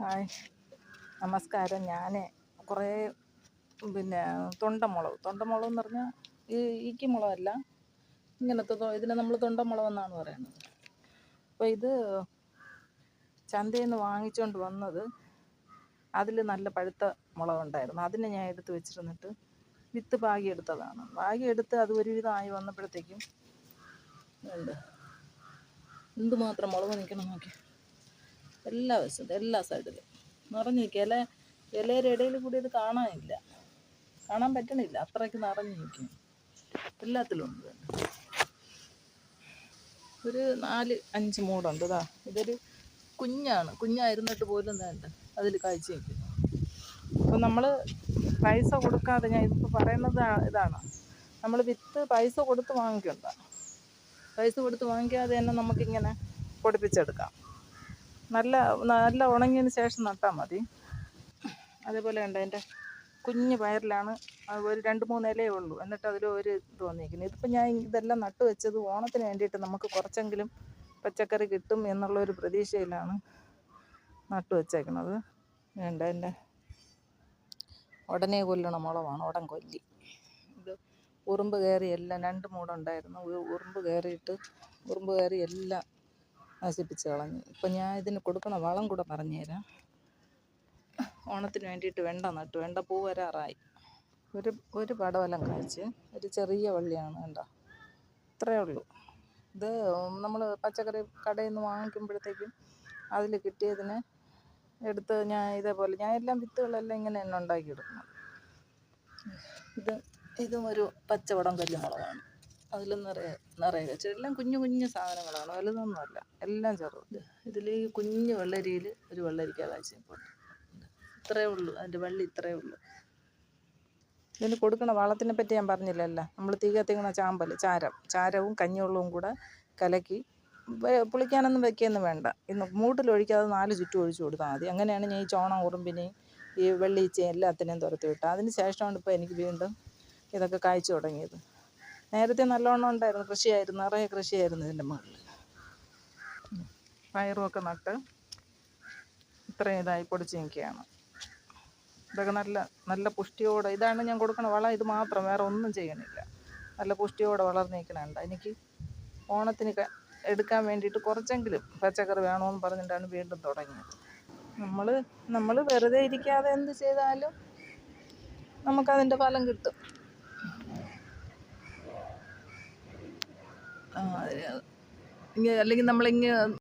Hi, നമസ്കാരം. ഞാൻ കുറേ തൊണ്ടമുളക് എന്ന് പറഞ്ഞാൽ ഈക്കി മുളകല്ല, ഇങ്ങനത്തെ ഇതിനെ നമ്മൾ തൊണ്ടമുളകെന്നാണ് പറയുന്നത്. അപ്പോൾ ഇത് ചന്തയിൽ നിന്ന് വാങ്ങിച്ചുകൊണ്ട് വന്നത്, അതിൽ നല്ല പഴുത്ത മുളകുണ്ടായിരുന്നു. അതിനെ ഞാൻ എടുത്ത് വെച്ചിരുന്നിട്ട് വിത്ത് പാകിയെടുത്തതാണ്. പാകിയെടുത്ത് അത് ഒരുവിധമായി വന്നപ്പോഴത്തേക്കും എന്തുമാത്രം മുളക് നിൽക്കണം നോക്കി, എല്ലാ വശത്തും എല്ലാ സൈഡിലും നിറഞ്ഞു നിൽക്കുക. ഇലയുടെ ഇടയിൽ കൂടി ഇത് കാണാൻ പറ്റണില്ല, അത്രയ്ക്ക് നിറഞ്ഞു നിൽക്കും. എല്ലാത്തിലും ഉണ്ട്. ഒരു 4-5 മൂടുണ്ട്. ഇതൊരു കുഞ്ഞായിരുന്നിട്ട് പോലും വേണ്ട അതിൽ കാഴ്ച വയ്ക്കുന്നു. അപ്പോൾ നമ്മൾ പൈസ കൊടുക്കാതെ, ഞാൻ ഇതിപ്പോൾ പറയുന്നത് ഇതാണ്, നമ്മൾ വിത്ത് പൈസ കൊടുത്ത് വാങ്ങിക്കണ്ട. പൈസ കൊടുത്ത് വാങ്ങിക്കാതെ തന്നെ നമുക്കിങ്ങനെ പൊടിപ്പിച്ചെടുക്കാം. നല്ല ഉണങ്ങിയതിന് ശേഷം നട്ടാൽ മതി. അതേപോലെ ഉണ്ട്, എൻ്റെ കുഞ്ഞ് പയറിലാണ് ഒരു 2-3 ഇലയേ ഉള്ളൂ, എന്നിട്ട് അതിൽ ഒരു ഇത് വന്നിരിക്കുന്നത്. ഇതിപ്പോൾ ഞാൻ ഇതെല്ലാം നട്ടു വെച്ചത് ഓണത്തിന് വേണ്ടിയിട്ട് നമുക്ക് കുറച്ചെങ്കിലും പച്ചക്കറി കിട്ടും എന്നുള്ളൊരു പ്രതീക്ഷയിലാണ് നട്ടു വെച്ചേക്കുന്നത്. വേണ്ട, എൻ്റെ ഉടനെ കൊല്ലണ മുളകാണ്, ഉടൻ കൊല്ലി. ഇത് ഉറുമ്പ് കയറി എല്ലാം 2 മൂടുണ്ടായിരുന്നു. ഉറുമ്പ് കയറി എല്ലാം നശിപ്പിച്ച് കളഞ്ഞു. ഇപ്പം ഞാൻ ഇതിന് കൊടുക്കണ വളം കൂടെ പറഞ്ഞുതരാം. ഓണത്തിന് വേണ്ടിയിട്ട് വെണ്ട നട്ടു. വെണ്ട പൂ വരാറായി. ഒരു പടവലം കായ്ച്ച്, ഒരു ചെറിയ വള്ളിയാണ്. വേണ്ട, ഇത്രയേ ഉള്ളൂ. ഇത് നമ്മൾ പച്ചക്കറി കടയിൽ നിന്ന് വാങ്ങിക്കുമ്പോഴത്തേക്കും അതിൽ കിട്ടിയതിനെ എടുത്ത് ഞാൻ ഇതേപോലെ എല്ലാം വിത്തുകളെല്ലാം ഇങ്ങനെ തന്നെ ഉണ്ടാക്കിയെടുക്കണം. ഇതും ഒരു പച്ചവടം കല്ലുമുളകാണ്. അതിൽ നിറയെ വെച്ച് എല്ലാം കുഞ്ഞു സാധനങ്ങളാണ്, വലുതൊന്നുമല്ല, എല്ലാം ചെറുത്. ഇതിൽ ഈ കുഞ്ഞു വെള്ളരിയിൽ ഒരു വെള്ളരിക്ക കാഴ്ചയുണ്ട്. ഇത്രയേ ഉള്ളൂ, അതിൻ്റെ വള്ളി ഇത്രയേ ഉള്ളൂ. ഇതിന് കൊടുക്കണ വളത്തിനെ പറ്റി ഞാൻ പറഞ്ഞില്ലല്ലോ. നമ്മൾ തീ കത്തിക്കണ ചാരവും കഞ്ഞിവെള്ളവും കൂടെ കലക്കി, പുളിക്കാനൊന്നും വെക്കുകയൊന്നും വേണ്ട. ഇന്ന് മൂട്ടിലൊഴിക്കാതെ 4 ചുറ്റും ഒഴിച്ചു കൊടുത്താൽ മതി. അങ്ങനെയാണ് ഞാൻ ഈ ചോണം, ഉറുമ്പിനെയും ഈ വെള്ളീച്ചയും എല്ലാത്തിനെയും തുരത്തി വിട്ടത്. അതിന് ശേഷമാണ് ഇപ്പോൾ എനിക്ക് വീണ്ടും ഇതൊക്കെ കായ്ച്ചു തുടങ്ങിയത്. നേരത്തെ നല്ലോണം ഉണ്ടായിരുന്നു, നിറയെ കൃഷിയായിരുന്നു ഇതിൻ്റെ മുകളിൽ. പയറുമൊക്കെ നട്ട് ഇത്രയും ഇതായി പൊടിച്ച് നിൽക്കുകയാണ്. ഇതൊക്കെ നല്ല പുഷ്ടിയോടെ, ഇതാണ് ഞാൻ കൊടുക്കണ വളം. ഇത് മാത്രം, വേറെ ഒന്നും ചെയ്യണില്ല. നല്ല പുഷ്ടിയോടെ വളർന്നിരിക്കണുണ്ട്. എനിക്ക് ഓണത്തിന് എടുക്കാൻ വേണ്ടിയിട്ട് കുറച്ചെങ്കിലും പച്ചക്കറി വേണമെന്ന് പറഞ്ഞിട്ടാണ് വീണ്ടും തുടങ്ങിയത്. നമ്മൾ വെറുതെ ഇരിക്കാതെ എന്ത് ചെയ്താലും നമുക്കതിൻ്റെ ഫലം കിട്ടും. അല്ലെങ്കിൽ നമ്മളിങ്ങനെ